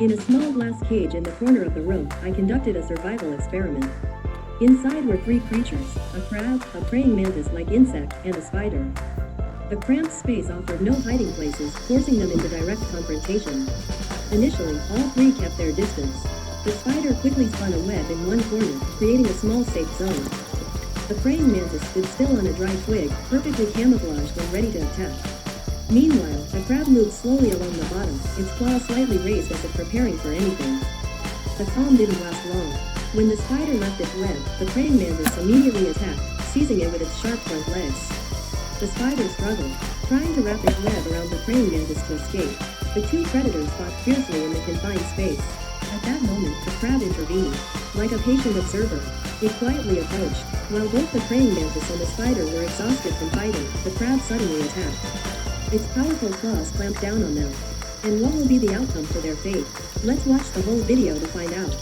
In a small glass cage in the corner of the room, I conducted a survival experiment. Inside were three creatures: a crab, a praying mantis-like insect, and a spider. The cramped space offered no hiding places, forcing them into direct confrontation. Initially, all three kept their distance. The spider quickly spun a web in one corner, creating a small safe zone. The praying mantis stood still on a dry twig, perfectly camouflaged and ready to attack. Meanwhile, the crab moved slowly along the bottom, its claws slightly raised as if preparing for anything. The calm didn't last long. When the spider left its web, the praying mantis immediately attacked, seizing it with its sharp front legs. The spider struggled, trying to wrap its web around the praying mantis to escape. The two predators fought fiercely in the confined space. At that moment, the crab intervened. Like a patient observer, it quietly approached. While both the praying mantis and the spider were exhausted from fighting, the crab suddenly attacked. Its powerful claws clamped down on them. And what will be the outcome for their fate? Let's watch the whole video to find out.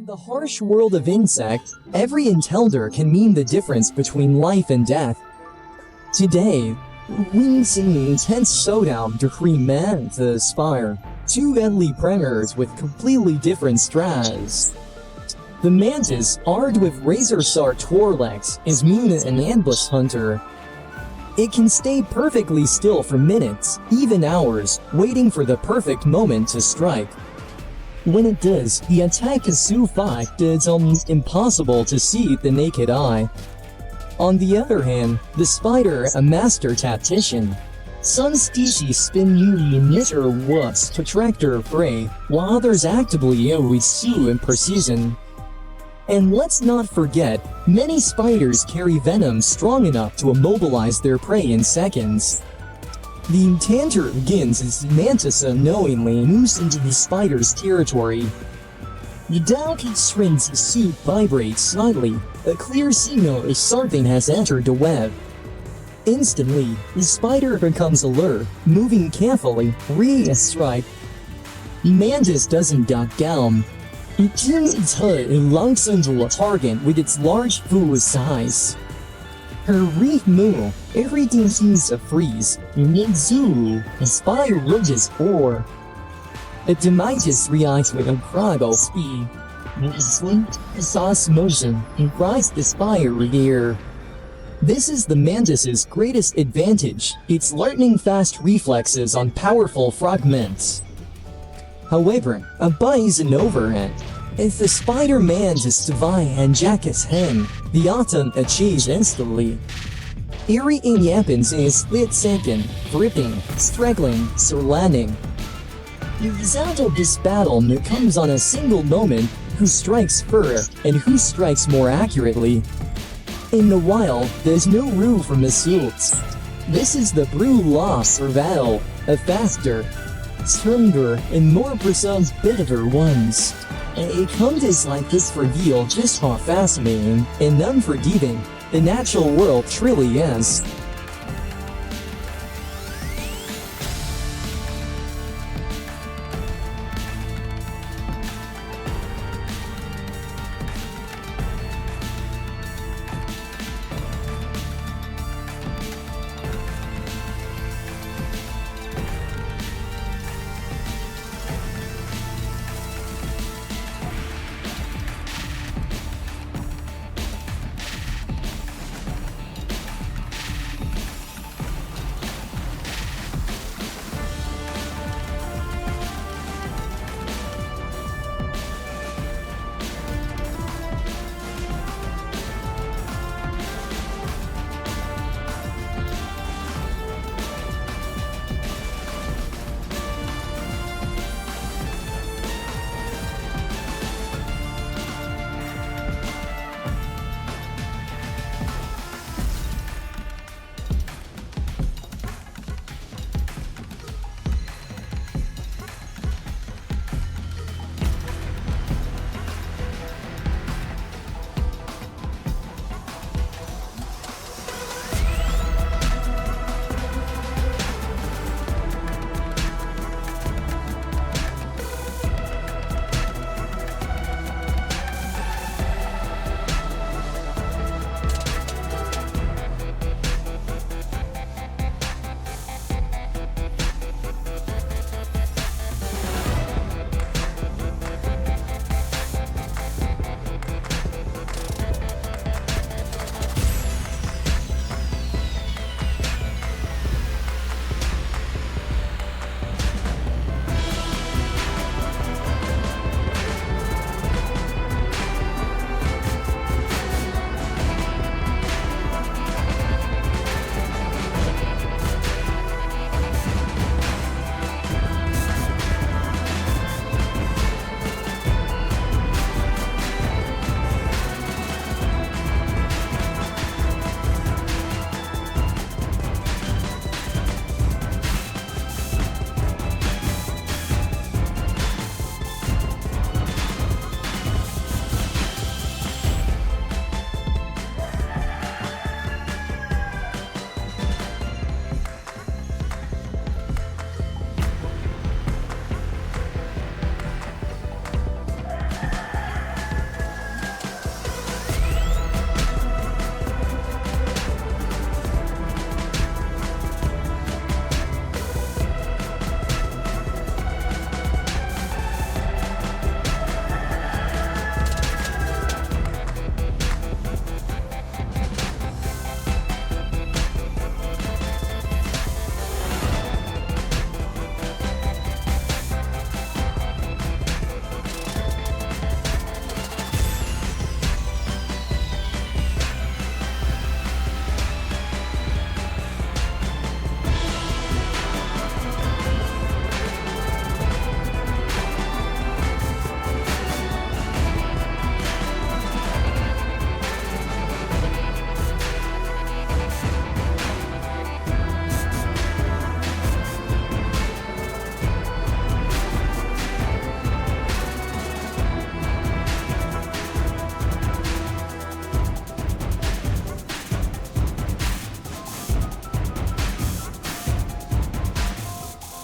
In the harsh world of insects, every encounter can mean the difference between life and death. Today, we see an intense showdown between mantis and the spider, two deadly predators with completely different strategies. The mantis, armed with razor-sharp forelegs, is mean an ambush hunter. It can stay perfectly still for minutes, even hours, waiting for the perfect moment to strike. When it does, the attack is so fast that it's almost impossible to see with the naked eye. On the other hand, the spider, a master tactician. Some species spin newly in or wasps to track their prey, while others actively always sue in precision. And let's not forget, many spiders carry venom strong enough to immobilize their prey in seconds. The encounter begins as the mantis unknowingly moves into the spider's territory. The delicate strings of suit vibrate slightly, a clear signal if something has entered the web. Instantly, the spider becomes alert, moving carefully, ready to strike. The mantis doesn't duck down. It turns its head and lunges into a target with its large foolish eyes. Her brief move, everything seems to freeze, and then Zulu, the spider lunges forward. The termites reacts with incredible speed. With a swift, precise motion, it drives the spider with air. This is the mantis's greatest advantage, its lightning-fast reflexes on powerful fragments. However, a bite isn't over yet. If the Spider-Man is to vie and jack his hand, the attempt achieves instantly. Everything happens in a split second, gripping, struggling, surlanding. The result of this battle comes on a single moment: who strikes first and who strikes more accurately. In the wild, there's no room for mistakes. This is the brute law survival, a faster, stronger, and more precise better ones. Encounters like this reveal just how fascinating and unforgiving the natural world truly is.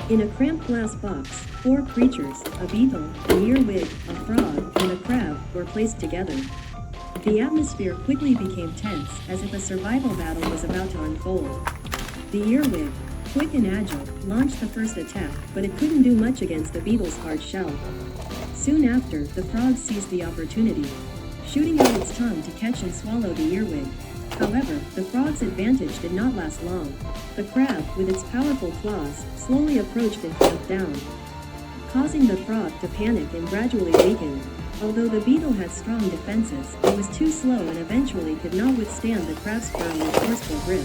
In a cramped glass box, 4 creatures, a beetle, an earwig, a frog, and a crab, were placed together. The atmosphere quickly became tense, as if a survival battle was about to unfold. The earwig, quick and agile, launched the first attack, but it couldn't do much against the beetle's hard shell. Soon after, the frog seized the opportunity, shooting out its tongue to catch and swallow the earwig. However, the frog's advantage did not last long. The crab, with its powerful claws, slowly approached and clamped down, causing the frog to panic and gradually weaken. Although the beetle had strong defenses, it was too slow and eventually could not withstand the crab's firm and forceful grip.